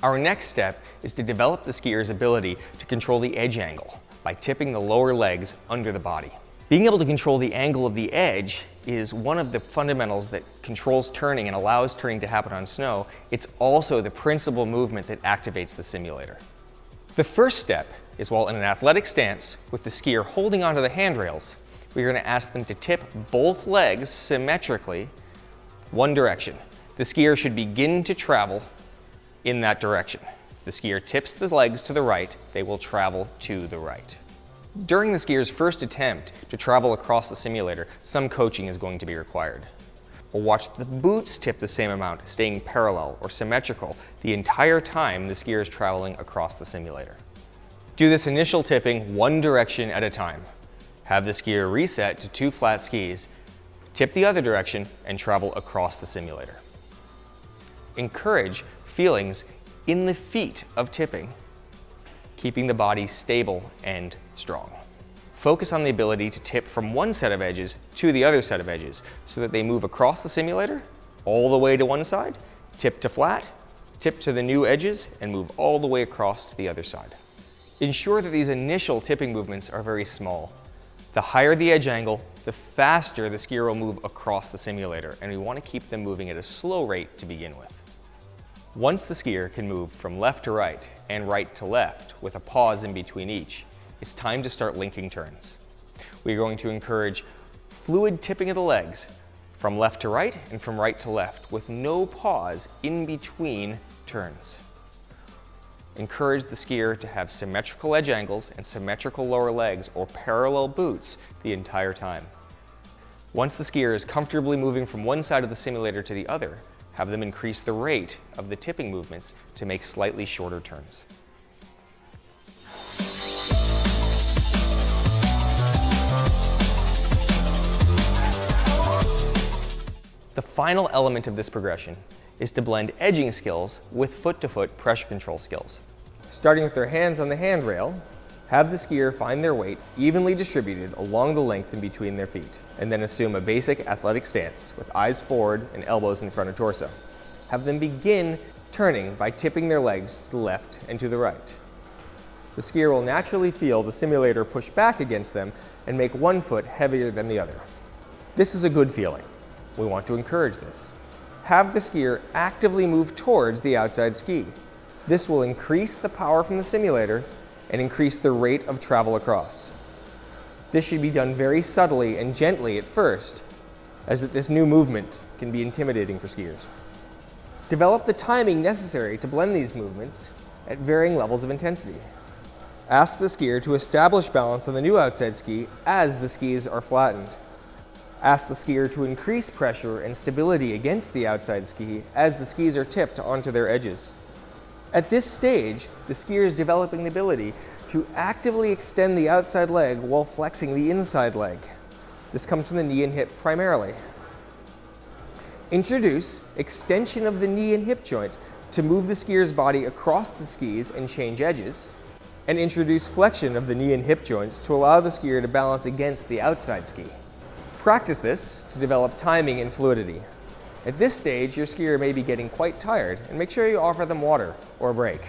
Our next step is to develop the skier's ability to control the edge angle by tipping the lower legs under the body. Being able to control the angle of the edge is one of the fundamentals that controls turning and allows turning to happen on snow. It's also the principal movement that activates the simulator. The first step is while in an athletic stance with the skier holding onto the handrails, we're going to ask them to tip both legs symmetrically one direction. The skier should begin to travel in that direction. The skier tips the legs to the right, they will travel to the right. During the skier's first attempt to travel across the simulator, some coaching is going to be required. We'll watch the boots tip the same amount, staying parallel or symmetrical the entire time the skier is traveling across the simulator. Do this initial tipping one direction at a time. Have the skier reset to 2 flat skis, tip the other direction, and travel across the simulator. Encourage feelings in the feet of tipping, keeping the body stable and strong. Focus on the ability to tip from one set of edges to the other set of edges so that they move across the simulator, all the way to one side, tip to flat, tip to the new edges, and move all the way across to the other side. Ensure that these initial tipping movements are very small. The higher the edge angle, the faster the skier will move across the simulator, and we want to keep them moving at a slow rate to begin with. Once the skier can move from left to right and right to left with a pause in between each, it's time to start linking turns. We're going to encourage fluid tipping of the legs from left to right and from right to left with no pause in between turns. Encourage the skier to have symmetrical edge angles and symmetrical lower legs or parallel boots the entire time. Once the skier is comfortably moving from one side of the simulator to the other, have them increase the rate of the tipping movements to make slightly shorter turns. The final element of this progression is to blend edging skills with foot-to-foot pressure control skills. Starting with their hands on the handrail, have the skier find their weight evenly distributed along the length in between their feet, and then assume a basic athletic stance with eyes forward and elbows in front of torso. Have them begin turning by tipping their legs to the left and to the right. The skier will naturally feel the simulator push back against them and make one foot heavier than the other. This is a good feeling. We want to encourage this. Have the skier actively move towards the outside ski. This will increase the power from the simulator and increase the rate of travel across. This should be done very subtly and gently at first, as this new movement can be intimidating for skiers. Develop the timing necessary to blend these movements at varying levels of intensity. Ask the skier to establish balance on the new outside ski as the skis are flattened. Ask the skier to increase pressure and stability against the outside ski as the skis are tipped onto their edges. At this stage, the skier is developing the ability to actively extend the outside leg while flexing the inside leg. This comes from the knee and hip primarily. Introduce extension of the knee and hip joint to move the skier's body across the skis and change edges, and introduce flexion of the knee and hip joints to allow the skier to balance against the outside ski. Practice this to develop timing and fluidity. At this stage, your skier may be getting quite tired, and make sure you offer them water or a break.